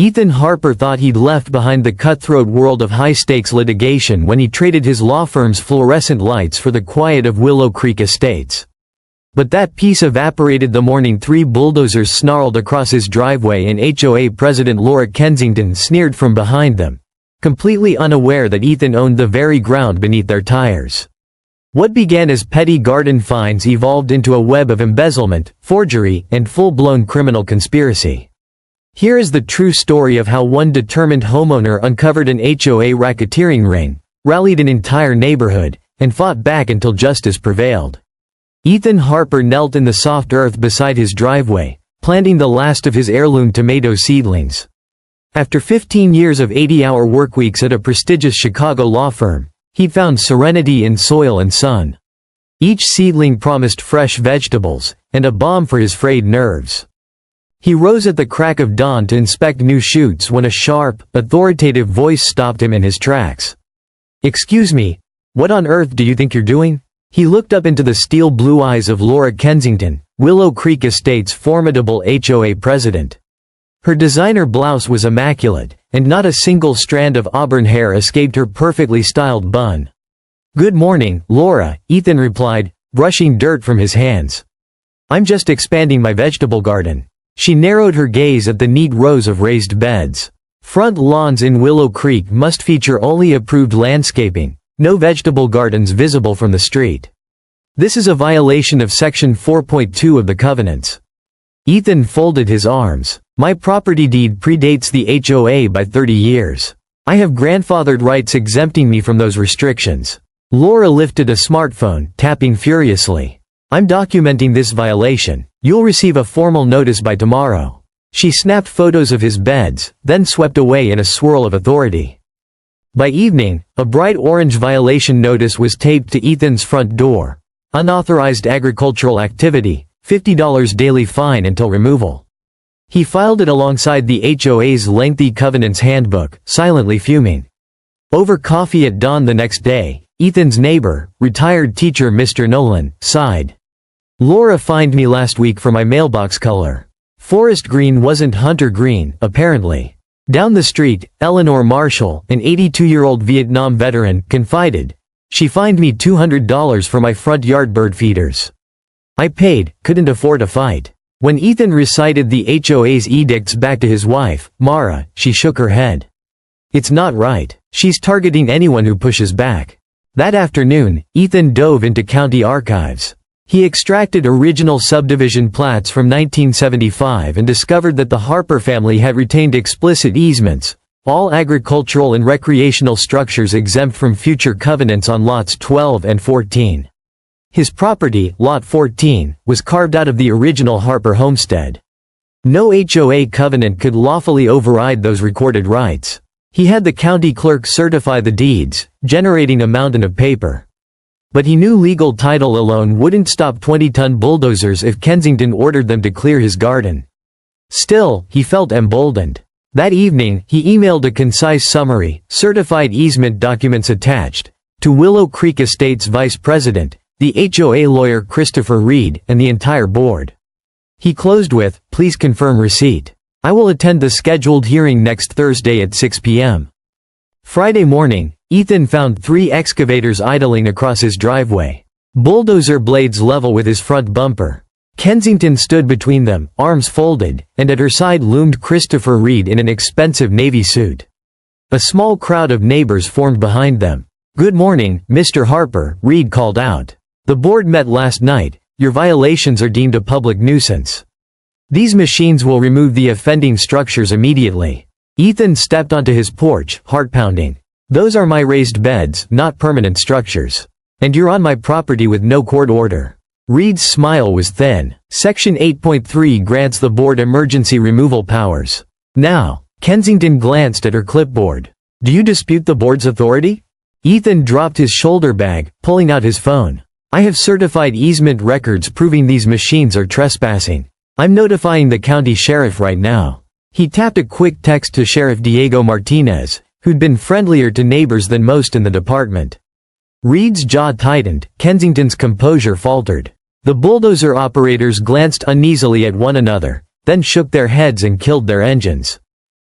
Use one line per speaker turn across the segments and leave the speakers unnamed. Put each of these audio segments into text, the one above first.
Ethan Harper thought he'd left behind the cutthroat world of high-stakes litigation when he traded his law firm's fluorescent lights for the quiet of Willow Creek Estates. But that peace evaporated the morning 3 bulldozers snarled across his driveway and HOA President Laura Kensington sneered from behind them, completely unaware that Ethan owned the very ground beneath their tires. What began as petty garden fines evolved into a web of embezzlement, forgery, and full-blown criminal conspiracy. Here is the true story of how one determined homeowner uncovered an HOA racketeering ring, rallied an entire neighborhood, and fought back until justice prevailed. Ethan Harper knelt in the soft earth beside his driveway, planting the last of his heirloom tomato seedlings. After 15 years of 80-hour workweeks at a prestigious Chicago law firm, he'd found serenity in soil and sun. Each seedling promised fresh vegetables, and a balm for his frayed nerves. He rose at the crack of dawn to inspect new shoots when a sharp, authoritative voice stopped him in his tracks. "Excuse me, what on earth do you think you're doing?" He looked up into the steel blue eyes of Laura Kensington, Willow Creek Estate's formidable HOA president. Her designer blouse was immaculate, and not a single strand of auburn hair escaped her perfectly styled bun. "Good morning, Laura," Ethan replied, brushing dirt from his hands. "I'm just expanding my vegetable garden." She narrowed her gaze at the neat rows of raised beds. Front lawns in Willow Creek must feature only approved landscaping, no vegetable gardens visible from the street. This is a violation of Section 4.2 of the Covenants. Ethan folded his arms. "My property deed predates the HOA by 30 years. I have grandfathered rights exempting me from those restrictions." Laura lifted a smartphone, tapping furiously. "I'm documenting this violation. You'll receive a formal notice by tomorrow." She snapped photos of his beds, then swept away in a swirl of authority. By evening, a bright orange violation notice was taped to Ethan's front door. "Unauthorized agricultural activity, $50 daily fine until removal." He filed it alongside the HOA's lengthy covenants handbook, silently fuming. Over coffee at dawn the next day, Ethan's neighbor, retired teacher Mr. Nolan, sighed. "Laura fined me last week for my mailbox color. Forest green wasn't hunter green, apparently." Down the street, Eleanor Marshall, an 82-year-old Vietnam veteran, confided, "She fined me $200 for my front yard bird feeders. I paid, couldn't afford a fight." When Ethan recited the HOA's edicts back to his wife, Mara, she shook her head. "It's not right. She's targeting anyone who pushes back." That afternoon, Ethan dove into county archives. He extracted original subdivision plats from 1975 and discovered that the Harper family had retained explicit easements, all agricultural and recreational structures exempt from future covenants on lots 12 and 14. His property, Lot 14, was carved out of the original Harper homestead. No HOA covenant could lawfully override those recorded rights. He had the county clerk certify the deeds, generating a mountain of paper. But he knew legal title alone wouldn't stop 20-ton bulldozers if Kensington ordered them to clear his garden. Still, he felt emboldened. That evening, he emailed a concise summary, certified easement documents attached, to Willow Creek Estate's vice president, the HOA lawyer Christopher Reed, and the entire board. He closed with, "Please confirm receipt. I will attend the scheduled hearing next Thursday at 6 p.m. Friday morning, Ethan found 3 excavators idling across his driveway. Bulldozer blades level with his front bumper. Kensington stood between them, arms folded, and at her side loomed Christopher Reed in an expensive navy suit. A small crowd of neighbors formed behind them. "Good morning, Mr. Harper," Reed called out. "The board met last night. Your violations are deemed a public nuisance. These machines will remove the offending structures immediately." Ethan stepped onto his porch, heart pounding. "Those are my raised beds, not permanent structures. And you're on my property with no court order." Reed's smile was thin. Section 8.3 grants the board emergency removal powers. Now, Kensington glanced at her clipboard. "Do you dispute the board's authority?" Ethan dropped his shoulder bag, pulling out his phone. "I have certified easement records proving these machines are trespassing. I'm notifying the county sheriff right now." He tapped a quick text to Sheriff Diego Martinez, who'd been friendlier to neighbors than most in the department. Reed's jaw tightened, Kensington's composure faltered. The bulldozer operators glanced uneasily at one another, then shook their heads and killed their engines.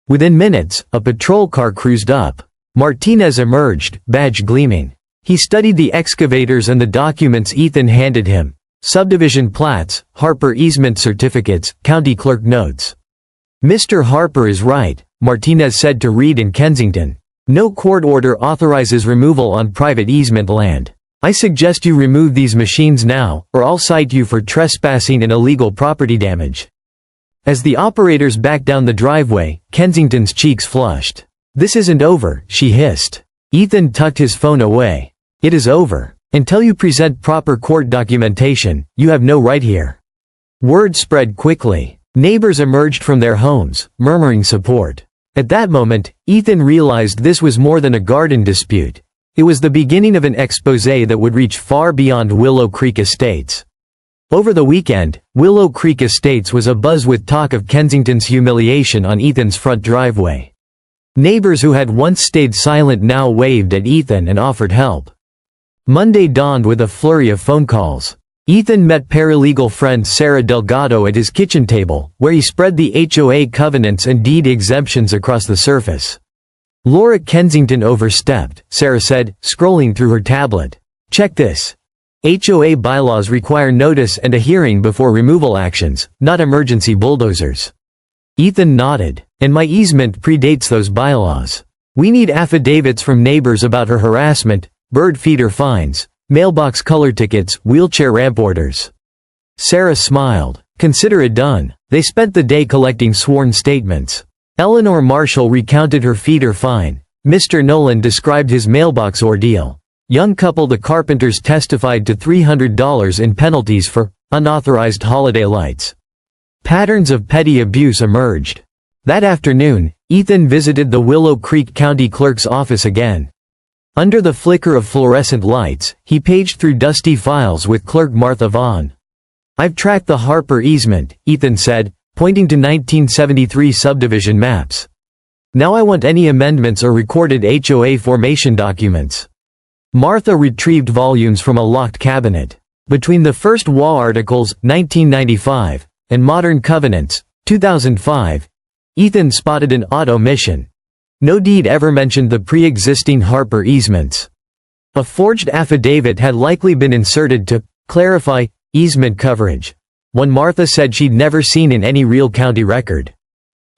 Within minutes, a patrol car cruised up. Martinez emerged, badge gleaming. He studied the excavators and the documents Ethan handed him. Subdivision plats, Harper easement certificates, county clerk notes. "Mr. Harper is right," Martinez said to Reed and Kensington. "No court order authorizes removal on private easement land. I suggest you remove these machines now, or I'll cite you for trespassing and illegal property damage." As the operators backed down the driveway, Kensington's cheeks flushed. "This isn't over," she hissed. Ethan tucked his phone away. "It is over. Until you present proper court documentation, you have no right here." Word spread quickly. Neighbors emerged from their homes, murmuring support. At that moment, Ethan realized this was more than a garden dispute. It was the beginning of an exposé that would reach far beyond Willow Creek Estates. Over the weekend, Willow Creek Estates was abuzz with talk of Kensington's humiliation on Ethan's front driveway. Neighbors who had once stayed silent now waved at Ethan and offered help. Monday dawned with a flurry of phone calls. Ethan met paralegal friend Sarah Delgado at his kitchen table, where he spread the HOA covenants and deed exemptions across the surface. "Laura Kensington overstepped," Sarah said, scrolling through her tablet. "Check this. HOA bylaws require notice and a hearing before removal actions, not emergency bulldozers." Ethan nodded. "And my easement predates those bylaws. We need affidavits from neighbors about her harassment, bird feeder fines, mailbox color tickets, wheelchair ramp orders." Sarah smiled. "Consider it done." They spent the day collecting sworn statements. Eleanor Marshall recounted her feeder fine. Mr. Nolan described his mailbox ordeal. Young couple the Carpenters testified to $300 in penalties for unauthorized holiday lights. Patterns of petty abuse emerged. That afternoon, Ethan visited the Willow Creek County Clerk's office again. Under the flicker of fluorescent lights, he paged through dusty files with Clerk Martha Vaughn. "I've tracked the Harper easement," Ethan said, pointing to 1973 subdivision maps. "Now I want any amendments or recorded HOA formation documents." Martha retrieved volumes from a locked cabinet. Between the first WA articles, 1995, and Modern Covenants, 2005, Ethan spotted an odd omission. No deed ever mentioned the pre-existing Harper easements. A forged affidavit had likely been inserted to clarify easement coverage, one Martha said she'd never seen in any real county record.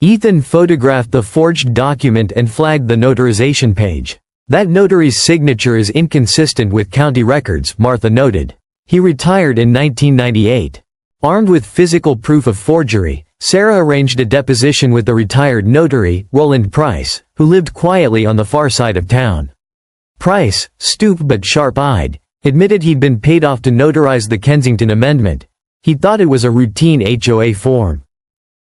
Ethan photographed the forged document and flagged the notarization page. "That notary's signature is inconsistent with county records," Martha noted. "He retired in 1998. Armed with physical proof of forgery, Sarah arranged a deposition with the retired notary, Roland Price, who lived quietly on the far side of town. Price, stooped but sharp-eyed, admitted he'd been paid off to notarize the Kensington Amendment. He thought it was a routine HOA form.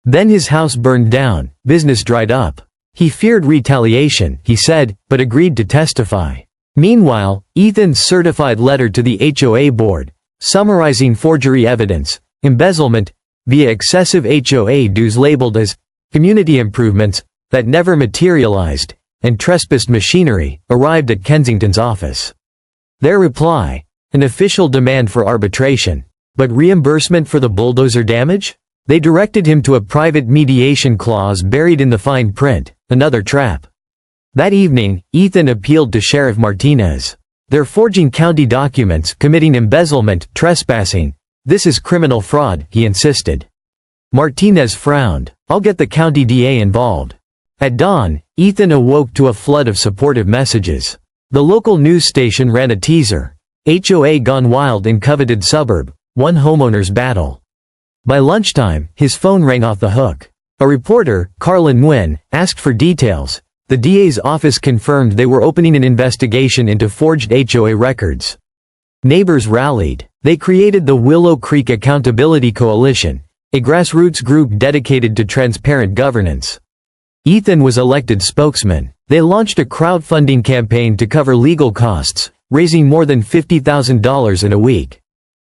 Then his house burned down, business dried up. He feared retaliation, he said, but agreed to testify. Meanwhile, Ethan's certified letter to the HOA board, summarizing forgery evidence, embezzlement, via excessive HOA dues labeled as community improvements that never materialized, and trespassed machinery, arrived at Kensington's office. Their reply, an official demand for arbitration. But reimbursement for the bulldozer damage? They directed him to a private mediation clause buried in the fine print, another trap. That evening, Ethan appealed to Sheriff Martinez. "They're forging county documents, committing embezzlement, trespassing. This is criminal fraud," he insisted. Martinez frowned. "I'll get the county DA involved." At dawn, Ethan awoke to a flood of supportive messages. The local news station ran a teaser. HOA gone wild in coveted suburb, one homeowner's battle. By lunchtime, his phone rang off the hook. A reporter, Carlin Nguyen, asked for details. The DA's office confirmed they were opening an investigation into forged HOA records. Neighbors rallied. They created the Willow Creek Accountability Coalition, a grassroots group dedicated to transparent governance. Ethan was elected spokesman. They launched a crowdfunding campaign to cover legal costs, raising more than $50,000 in a week.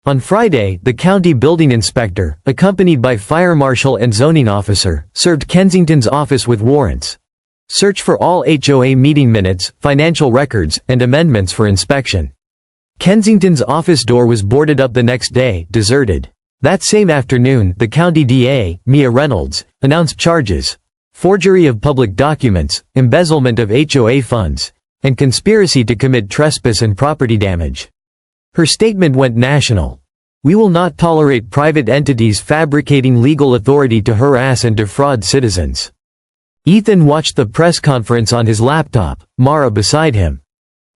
On Friday, the county building inspector, accompanied by fire marshal and zoning officer, served Kensington's office with warrants. Search for all HOA meeting minutes, financial records, and amendments for inspection. Kensington's office door was boarded up the next day, deserted. That same afternoon, the county DA, Mia Reynolds, announced charges. forgery of public documents, embezzlement of HOA funds, and conspiracy to commit trespass and property damage. Her statement went national. "We will not tolerate private entities fabricating legal authority to harass and defraud citizens." Ethan watched the press conference on his laptop, Mara beside him.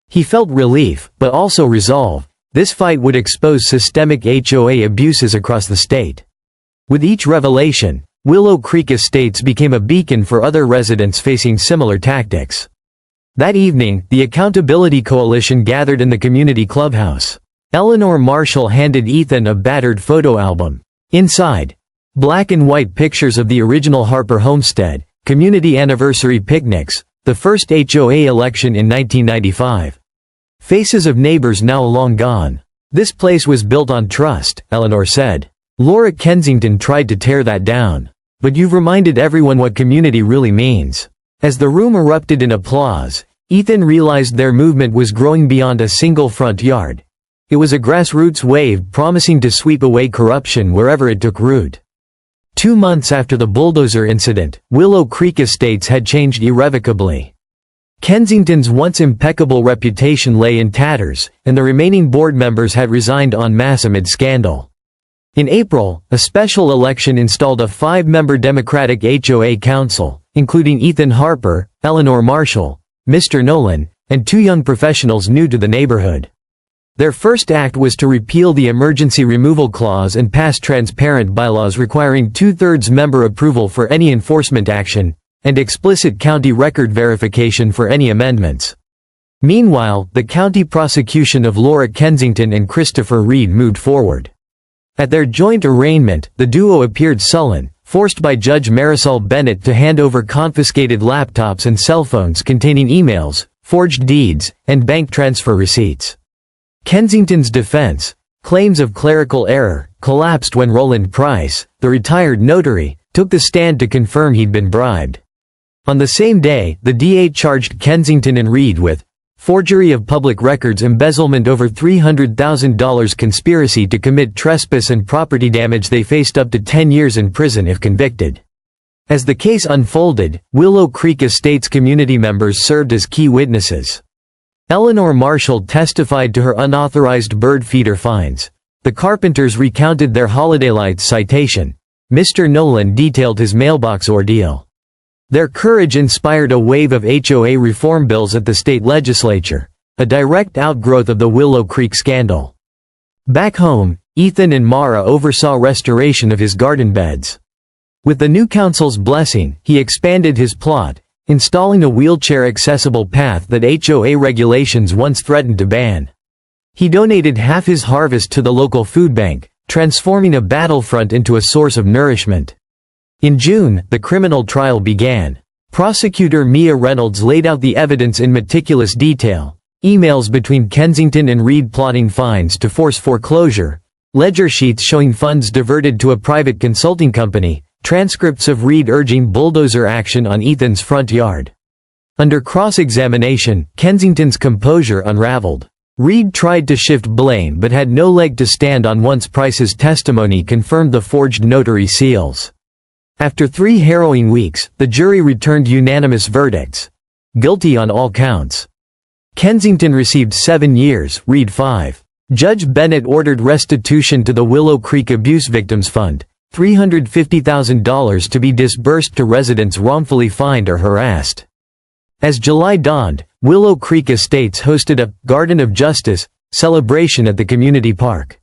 He felt relief, but also resolve. This fight would expose systemic HOA abuses across the state. With each revelation, Willow Creek Estates became a beacon for other residents facing similar tactics. That evening, the Accountability Coalition gathered in the community clubhouse. Eleanor Marshall handed Ethan a battered photo album. Inside, black and white pictures of the original Harper homestead, community anniversary picnics, the first HOA election in 1995. Faces of neighbors now long gone. "This place was built on trust," Eleanor said. "Laura Kensington tried to tear that down. But you've reminded everyone what community really means." As the room erupted in applause, Ethan realized their movement was growing beyond a single front yard. It was a grassroots wave promising to sweep away corruption wherever it took root. 2 months after the bulldozer incident, Willow Creek Estates had changed irrevocably. Kensington's once impeccable reputation lay in tatters, and the remaining board members had resigned en masse amid scandal. In April, a special election installed a 5-member Democratic HOA council, including Ethan Harper, Eleanor Marshall, Mr. Nolan, and 2 young professionals new to the neighborhood. Their first act was to repeal the emergency removal clause and pass transparent bylaws requiring 2/3 member approval for any enforcement action, and explicit county record verification for any amendments. Meanwhile, the county prosecution of Laura Kensington and Christopher Reed moved forward. At their joint arraignment, the duo appeared sullen, forced by Judge Marisol Bennett to hand over confiscated laptops and cell phones containing emails, forged deeds, and bank transfer receipts. Kensington's defense, claims of clerical error, collapsed when Roland Price, the retired notary, took the stand to confirm he'd been bribed. On the same day, the DA charged Kensington and Reed with forgery of public records, embezzlement over $300,000, conspiracy to commit trespass and property damage. They faced up to 10 years in prison if convicted. As the case unfolded, Willow Creek Estates community members served as key witnesses. Eleanor Marshall testified to her unauthorized bird feeder fines. The Carpenters recounted their holiday lights citation. Mr. Nolan detailed his mailbox ordeal. Their courage inspired a wave of HOA reform bills at the state legislature, a direct outgrowth of the Willow Creek scandal. Back home, Ethan and Mara oversaw restoration of his garden beds. With the new council's blessing, he expanded his plot, installing a wheelchair-accessible path that HOA regulations once threatened to ban. He donated half his harvest to the local food bank, transforming a battlefront into a source of nourishment. In June, the criminal trial began. Prosecutor Mia Reynolds laid out the evidence in meticulous detail: emails between Kensington and Reed plotting fines to force foreclosure, ledger sheets showing funds diverted to a private consulting company, transcripts of Reed urging bulldozer action on Ethan's front yard. Under cross-examination, Kensington's composure unraveled. Reed tried to shift blame but had no leg to stand on once Price's testimony confirmed the forged notary seals. After 3 harrowing weeks, the jury returned unanimous verdicts: guilty on all counts. Kensington received 7 years, Reed 5. Judge Bennett ordered restitution to the Willow Creek Abuse Victims Fund, $350,000 to be disbursed to residents wrongfully fined or harassed. As July dawned, Willow Creek Estates hosted a Garden of Justice celebration at the community park.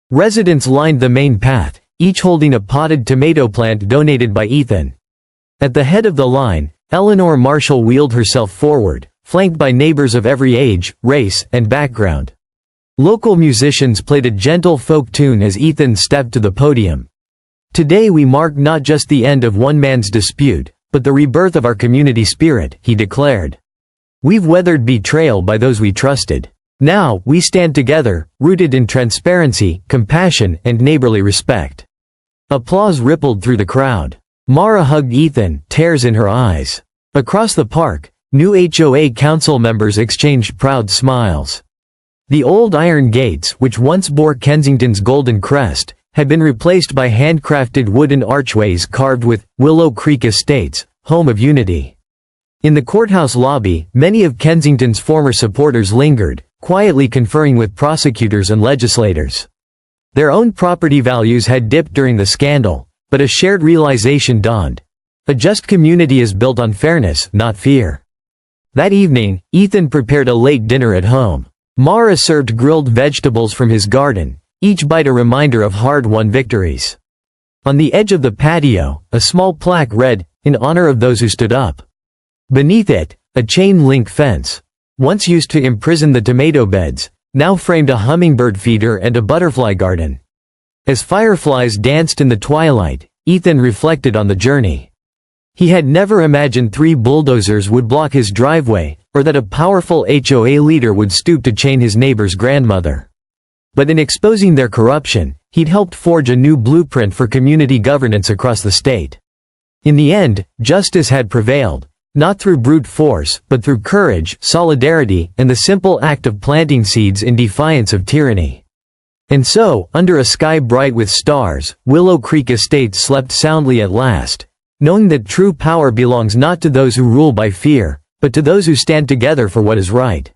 Residents lined the main path, each holding a potted tomato plant donated by Ethan. At the head of the line, Eleanor Marshall wheeled herself forward, flanked by neighbors of every age, race, and background. Local musicians played a gentle folk tune as Ethan stepped to the podium. "Today we mark not just the end of one man's dispute, but the rebirth of our community spirit," he declared. "We've weathered betrayal by those we trusted. Now, we stand together, rooted in transparency, compassion, and neighborly respect." Applause rippled through the crowd. Mara hugged Ethan, tears in her eyes. Across the park, new HOA council members exchanged proud smiles. The old iron gates, which once bore Kensington's golden crest, had been replaced by handcrafted wooden archways carved with "Willow Creek Estates, home of unity. In the courthouse lobby, many of Kensington's former supporters lingered, quietly conferring with prosecutors and legislators. Their own property values had dipped during the scandal, but a shared realization dawned. A just community is built on fairness, not fear. That evening, Ethan prepared a late dinner at home. Mara served grilled vegetables from his garden, each bite a reminder of hard-won victories. On the edge of the patio, a small plaque read, "In honor of those who stood up." Beneath it, a chain-link fence, once used to imprison the tomato beds, now framed a hummingbird feeder and a butterfly garden. As fireflies danced in the twilight, Ethan reflected on the journey. He had never imagined 3 bulldozers would block his driveway, or that a powerful HOA leader would stoop to chain his neighbor's grandmother. But in exposing their corruption, he'd helped forge a new blueprint for community governance across the state. In the end, justice had prevailed. Not through brute force, but through courage, solidarity, and the simple act of planting seeds in defiance of tyranny. And so, under a sky bright with stars, Willow Creek Estate slept soundly at last, knowing that true power belongs not to those who rule by fear, but to those who stand together for what is right.